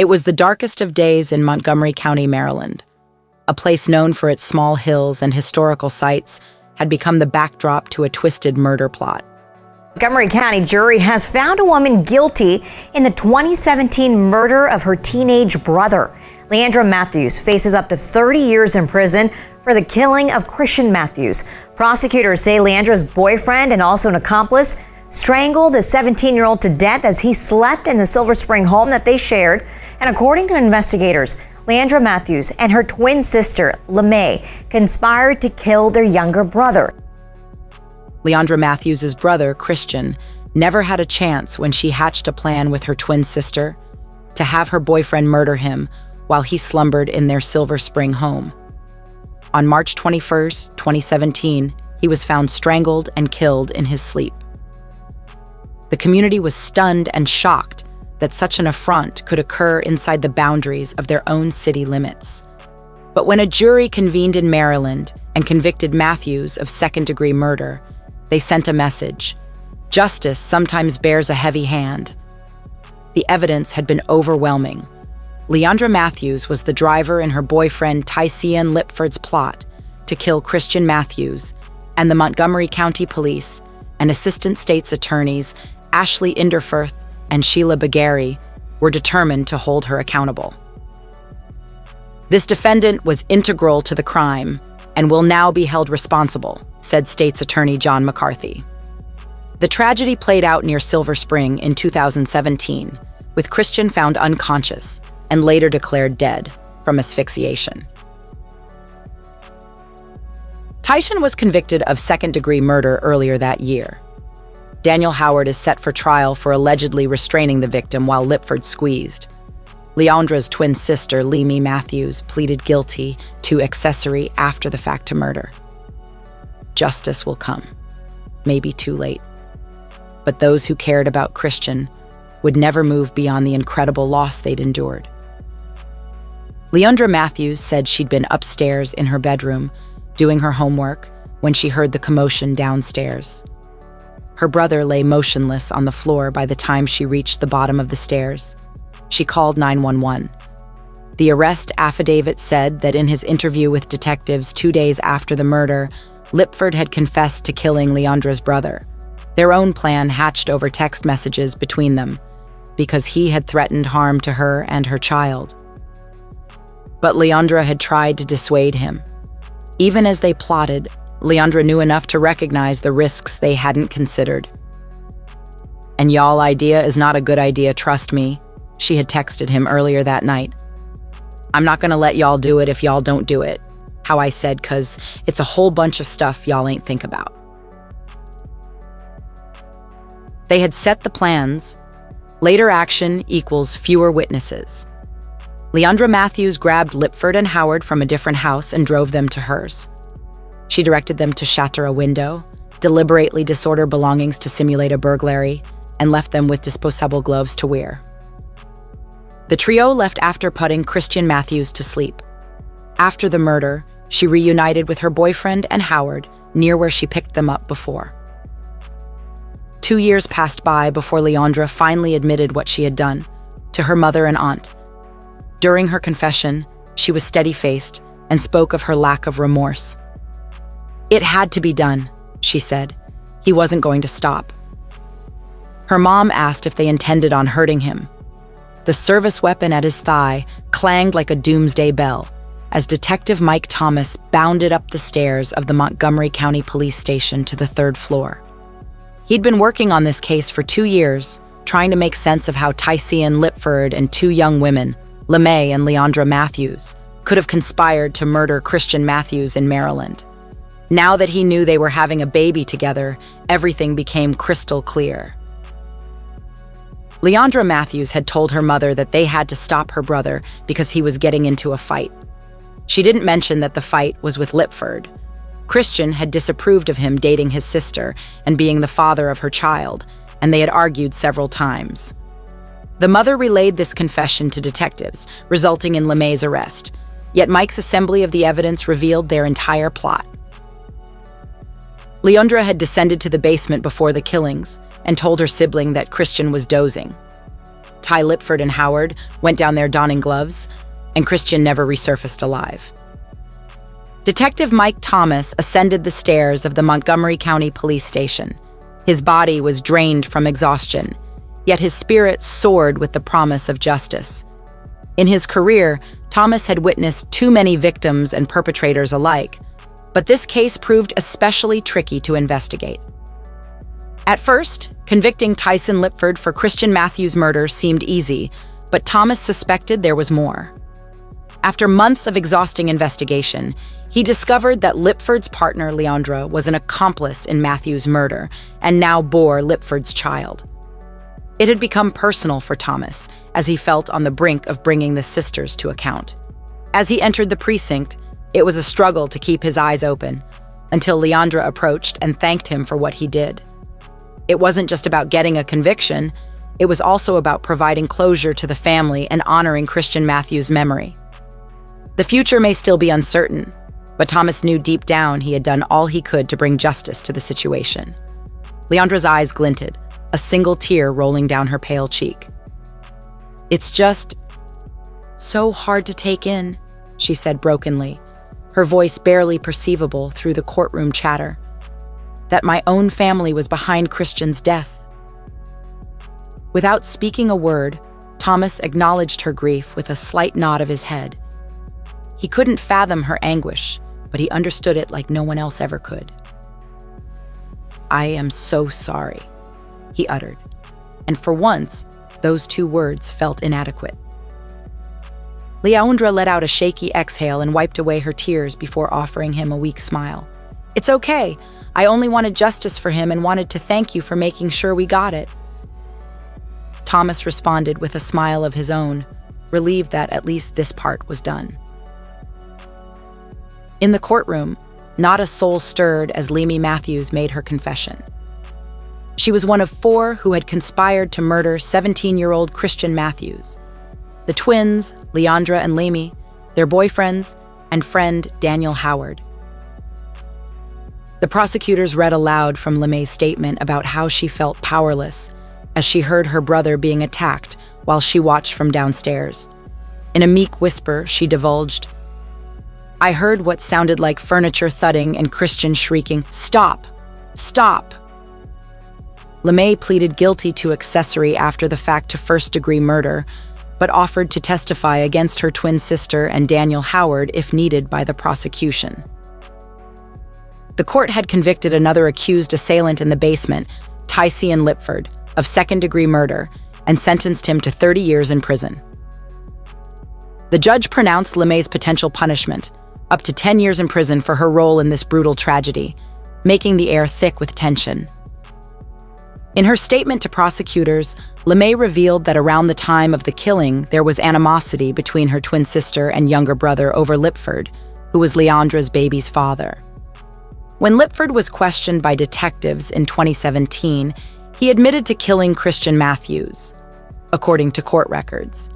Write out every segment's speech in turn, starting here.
It was the darkest of days in Montgomery County, Maryland. A place known for its small hills and historical sites had become the backdrop to a twisted murder plot. Montgomery County jury has found a woman guilty in the 2017 murder of her teenage brother. Leaundra Matthews faces up to 30 years in prison for the killing of Christian Matthewsa. Prosecutors say Leaundra's boyfriend and also an accomplice strangled the 17-year-old to death as he slept in the Silver Spring home that they shared. And according to investigators, Leaundra Matthews and her twin sister, Lemae, conspired to kill their younger brother. Leaundra Matthews' brother, Christian, never had a chance when she hatched a plan with her twin sister to have her boyfriend murder him while he slumbered in their Silver Spring home. On March 21, 2017, he was found strangled and killed in his sleep. The community was stunned and shocked that such an affront could occur inside the boundaries of their own city limits. But when a jury convened in Maryland and convicted Matthews of second-degree murder, they sent a message. Justice sometimes bears a heavy hand. The evidence had been overwhelming. Leaundra Matthews was the driver in her boyfriend Tycian Lipford's plot to kill Christian Matthews, and the Montgomery County Police and Assistant State's Attorneys Ashley Inderfirth and Sheila Begary were determined to hold her accountable. This defendant was integral to the crime and will now be held responsible, said State's Attorney John McCarthy. The tragedy played out near Silver Spring in 2017, with Christian found unconscious and later declared dead from asphyxiation. Tycian was convicted of second-degree murder earlier that year. Daniel Howard is set for trial for allegedly restraining the victim while Lipford squeezed. Leaundra's twin sister, Lemae Matthews, pleaded guilty to accessory after the fact to murder. Justice will come, maybe too late. But those who cared about Christian would never move beyond the incredible loss they'd endured. Leaundra Matthews said she'd been upstairs in her bedroom doing her homework when she heard the commotion downstairs. Her brother lay motionless on the floor by the time she reached the bottom of the stairs. She called 911. The arrest affidavit said that in his interview with detectives 2 days after the murder, Lipford had confessed to killing Leaundra's brother. Their own plan hatched over text messages between them, because he had threatened harm to her and her child. But Leaundra had tried to dissuade him. Even as they plotted, Leaundra knew enough to recognize the risks they hadn't considered. "And y'all idea is not a good idea, trust me," she had texted him earlier that night. "I'm not gonna let y'all do it if y'all don't do it. How I said, 'cause it's a whole bunch of stuff y'all ain't think about." They had set the plans. Later action equals fewer witnesses. Leaundra Matthews grabbed Lipford and Howard from a different house and drove them to hers. She directed them to shatter a window, deliberately disorder belongings to simulate a burglary, and left them with disposable gloves to wear. The trio left after putting Christian Matthews to sleep. After the murder, she reunited with her boyfriend and Howard near where she picked them up before. 2 years passed by before Leaundra finally admitted what she had done to her mother and aunt. During her confession, she was steady-faced and spoke of her lack of remorse. "It had to be done," she said. "He wasn't going to stop." Her mom asked if they intended on hurting him. The service weapon at his thigh clanged like a doomsday bell as Detective Mike Thomas bounded up the stairs of the Montgomery County Police Station to the 3rd floor. He'd been working on this case for 2 years, trying to make sense of how Tycian Lipford and 2 young women, Lemae and Leaundra Matthews, could have conspired to murder Christian Matthews in Maryland. Now that he knew they were having a baby together, everything became crystal clear. Leaundra Matthews had told her mother that they had to stop her brother because he was getting into a fight. She didn't mention that the fight was with Lipford. Christian had disapproved of him dating his sister and being the father of her child, and they had argued several times. The mother relayed this confession to detectives, resulting in Lemae's arrest, yet Mike's assembly of the evidence revealed their entire plot. Leaundra had descended to the basement before the killings and told her sibling that Christian was dozing. Ty Lipford and Howard went down there donning gloves, and Christian never resurfaced alive. Detective Mike Thomas ascended the stairs of the Montgomery County Police Station. His body was drained from exhaustion, yet his spirit soared with the promise of justice. In his career, Thomas had witnessed too many victims and perpetrators alike, but this case proved especially tricky to investigate. At first, convicting Tyson Lipford for Christian Matthew's murder seemed easy, but Thomas suspected there was more. After months of exhausting investigation, he discovered that Lipford's partner, Leaundra, was an accomplice in Matthew's murder and now bore Lipford's child. It had become personal for Thomas, as he felt on the brink of bringing the sisters to account. As he entered the precinct, it was a struggle to keep his eyes open, until Leaundra approached and thanked him for what he did. It wasn't just about getting a conviction, it was also about providing closure to the family and honoring Christian Matthew's memory. The future may still be uncertain, but Thomas knew deep down he had done all he could to bring justice to the situation. Leaundra's eyes glinted, a single tear rolling down her pale cheek. "It's just so hard to take in," she said brokenly, her voice barely perceivable through the courtroom chatter, "that my own family was behind Christian's death." Without speaking a word, Thomas acknowledged her grief with a slight nod of his head. He couldn't fathom her anguish, but he understood it like no one else ever could. "I am so sorry," he uttered, and for once, those two words felt inadequate. Leaundra let out a shaky exhale and wiped away her tears before offering him a weak smile. "It's okay. I only wanted justice for him and wanted to thank you for making sure we got it." Thomas responded with a smile of his own, relieved that at least this part was done. In the courtroom, not a soul stirred as Lemae Matthews made her confession. She was one of 4 who had conspired to murder 17-year-old Christian Matthews. The twins, Leaundra and Lemae, their boyfriends, and friend Daniel Howard. The prosecutors read aloud from Lemae's statement about how she felt powerless as she heard her brother being attacked while she watched from downstairs. In a meek whisper, she divulged, "I heard what sounded like furniture thudding and Christian shrieking, 'Stop! Stop!' Lemae pleaded guilty to accessory after the fact to first-degree murder, but offered to testify against her twin sister and Daniel Howard if needed by the prosecution. The court had convicted another accused assailant in the basement, Tyson Lipford, of second-degree murder and sentenced him to 30 years in prison. The judge pronounced Lemae's potential punishment, up to 10 years in prison for her role in this brutal tragedy, making the air thick with tension. In her statement to prosecutors, Lemae revealed that around the time of the killing, there was animosity between her twin sister and younger brother over Lipford, who was Leaundra's baby's father. When Lipford was questioned by detectives in 2017, he admitted to killing Christian Matthews, according to court records.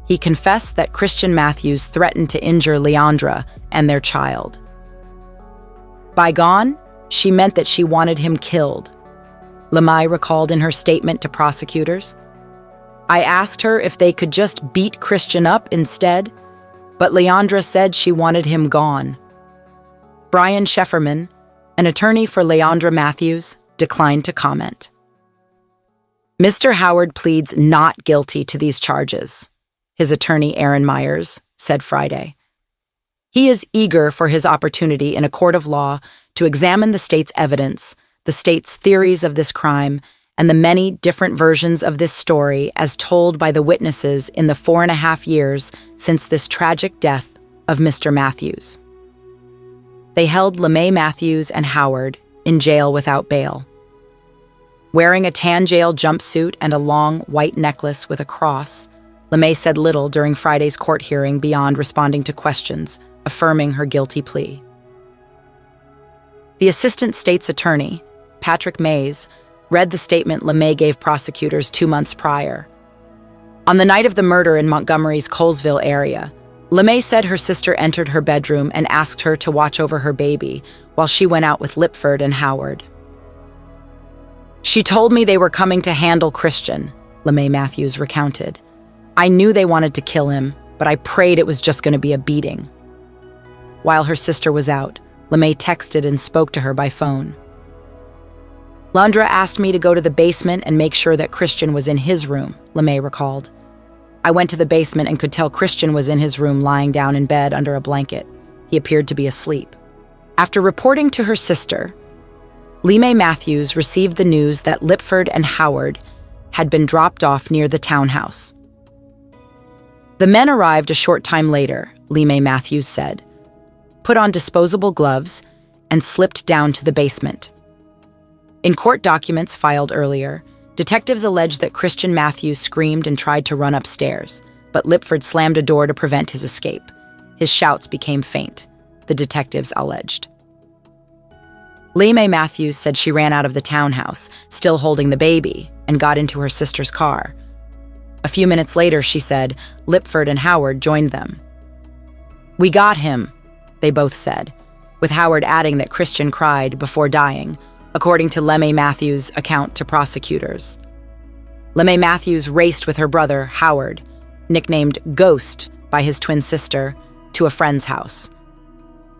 He confessed that Christian Matthews threatened to injure Leaundra and their child. By gone, she meant that she wanted him killed. Lemae recalled in her statement to prosecutors. "I asked her if they could just beat Christian up instead, but Leaundra said she wanted him gone." Brian Shefferman, an attorney for Leaundra Matthews, declined to comment. "Mr. Howard pleads not guilty to these charges," his attorney Aaron Myers said Friday. "He is eager for his opportunity in a court of law to examine the state's evidence, the state's theories of this crime, and the many different versions of this story as told by the witnesses in the 4.5 years since this tragic death of Mr. Matthews." They held Lemae Matthews and Howard in jail without bail. Wearing a tan jail jumpsuit and a long white necklace with a cross, Lemae said little during Friday's court hearing beyond responding to questions, affirming her guilty plea. The assistant state's attorney, Patrick Mays, read the statement Lemae gave prosecutors 2 months prior. On the night of the murder in Montgomery's Colesville area, Lemae said her sister entered her bedroom and asked her to watch over her baby while she went out with Lipford and Howard. "She told me they were coming to handle Christian," Lemae Matthews recounted. "I knew they wanted to kill him, but I prayed it was just going to be a beating." While her sister was out, Lemae texted and spoke to her by phone. "Leaundra asked me to go to the basement and make sure that Christian was in his room," Lemae recalled. "I went to the basement and could tell Christian was in his room lying down in bed under a blanket. He appeared to be asleep." After reporting to her sister, Lemae Matthews received the news that Lipford and Howard had been dropped off near the townhouse. The men arrived a short time later, Lemae Matthews said, put on disposable gloves, and slipped down to the basement. In court documents filed earlier, detectives alleged that Christian Matthews screamed and tried to run upstairs, but Lipford slammed a door to prevent his escape. His shouts became faint, the detectives alleged. Lemae Matthews said she ran out of the townhouse, still holding the baby, and got into her sister's car. A few minutes later, she said, Lipford and Howard joined them. "We got him," they both said, with Howard adding that Christian cried before dying, according to Lemae Matthews' account to prosecutors. Lemae Matthews raced with her brother, Howard, nicknamed Ghost by his twin sister, to a friend's house.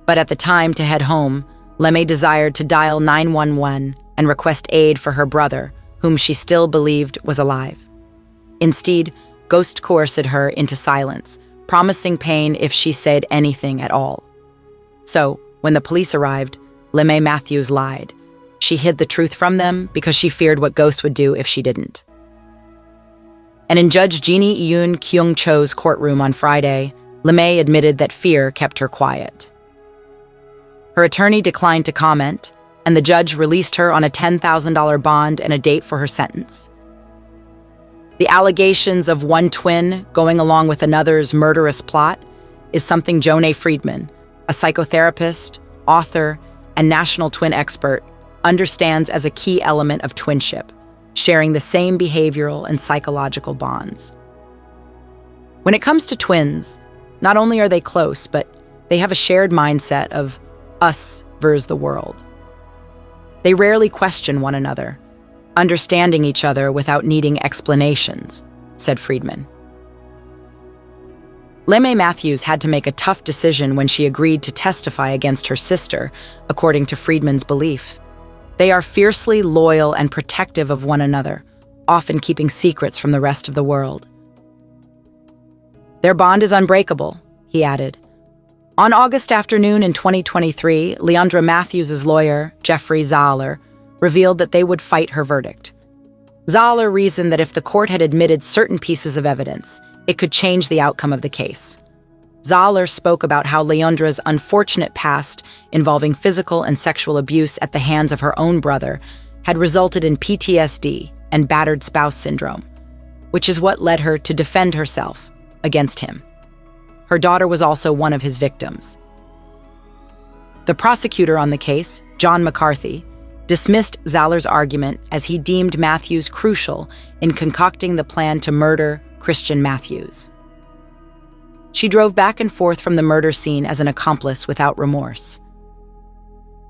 But at the time to head home, Lemae desired to dial 911 and request aid for her brother, whom she still believed was alive. Instead, Ghost coerced her into silence, promising pain if she said anything at all. So, when the police arrived, Lemae Matthews lied. She hid the truth from them because she feared what Ghost would do if she didn't. And in Judge Jeannie Eun Kyung Cho's courtroom on Friday, Lemae admitted that fear kept her quiet. Her attorney declined to comment, and the judge released her on a $10,000 bond and a date for her sentence. The allegations of one twin going along with another's murderous plot is something Jonah Friedman, a psychotherapist, author, and national twin expert, understands as a key element of twinship, sharing the same behavioral and psychological bonds. When it comes to twins, not only are they close, but they have a shared mindset of us versus the world. They rarely question one another, understanding each other without needing explanations, said Friedman. Lemae Matthews had to make a tough decision when she agreed to testify against her sister, according to Friedman's belief. They are fiercely loyal and protective of one another, often keeping secrets from the rest of the world. Their bond is unbreakable, he added. On August afternoon in 2023, Leaundra Matthews' lawyer, Jeffrey Zahler, revealed that they would fight her verdict. Zahler reasoned that if the court had admitted certain pieces of evidence, it could change the outcome of the case. Zahler spoke about how Leaundra's unfortunate past involving physical and sexual abuse at the hands of her own brother had resulted in PTSD and battered spouse syndrome, which is what led her to defend herself against him. Her daughter was also one of his victims. The prosecutor on the case, John McCarthy, dismissed Zahler's argument as he deemed Matthews crucial in concocting the plan to murder Christian Matthews. She drove back and forth from the murder scene as an accomplice without remorse.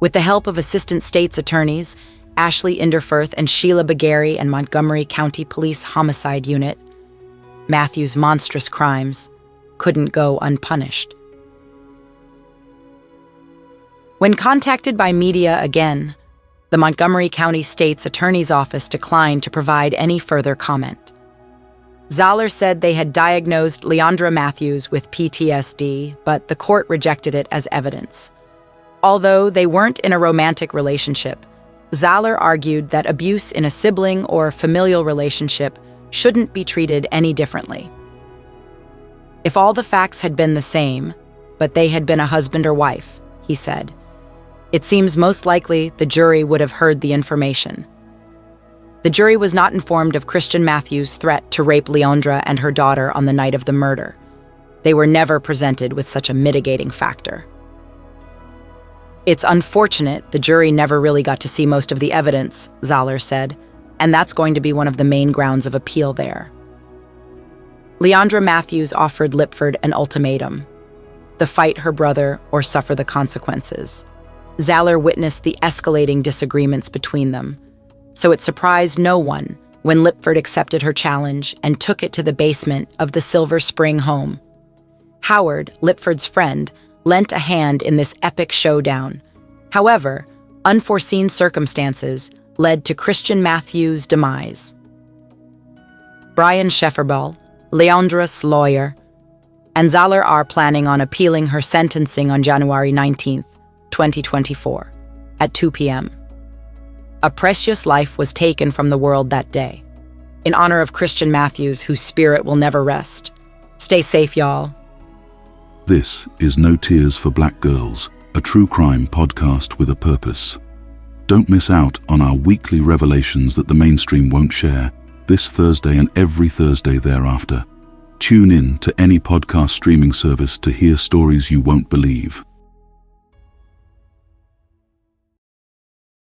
With the help of assistant state's attorneys, Ashley Inderfirth and Sheila Bagary and Montgomery County Police Homicide Unit, Matthews' monstrous crimes couldn't go unpunished. When contacted by media again, the Montgomery County State's Attorney's Office declined to provide any further comment. Zahler said they had diagnosed Leaundra Matthews with PTSD, but the court rejected it as evidence. Although they weren't in a romantic relationship, Zahler argued that abuse in a sibling or familial relationship shouldn't be treated any differently. If all the facts had been the same, but they had been a husband or wife, he said, it seems most likely the jury would have heard the information. The jury was not informed of Christian Matthews' threat to rape Leaundra and her daughter on the night of the murder. They were never presented with such a mitigating factor. It's unfortunate the jury never really got to see most of the evidence, Zahler said, and that's going to be one of the main grounds of appeal there. Leaundra Matthews offered Lipford an ultimatum: the fight her brother or suffer the consequences. Zahler witnessed the escalating disagreements between them, so it surprised no one when Lipford accepted her challenge and took it to the basement of the Silver Spring home. Howard, Lipford's friend, lent a hand in this epic showdown. However, unforeseen circumstances led to Christian Matthew's demise. Brian Schefferball, Leaundra's lawyer, and Zahler are planning on appealing her sentencing on January 19, 2024, at 2 p.m. A precious life was taken from the world that day. In honor of Christian Matthews, whose spirit will never rest. Stay safe, y'all. This is No Tears for Black Girls, a true crime podcast with a purpose. Don't miss out on our weekly revelations that the mainstream won't share, this Thursday and every Thursday thereafter. Tune in to any podcast streaming service to hear stories you won't believe.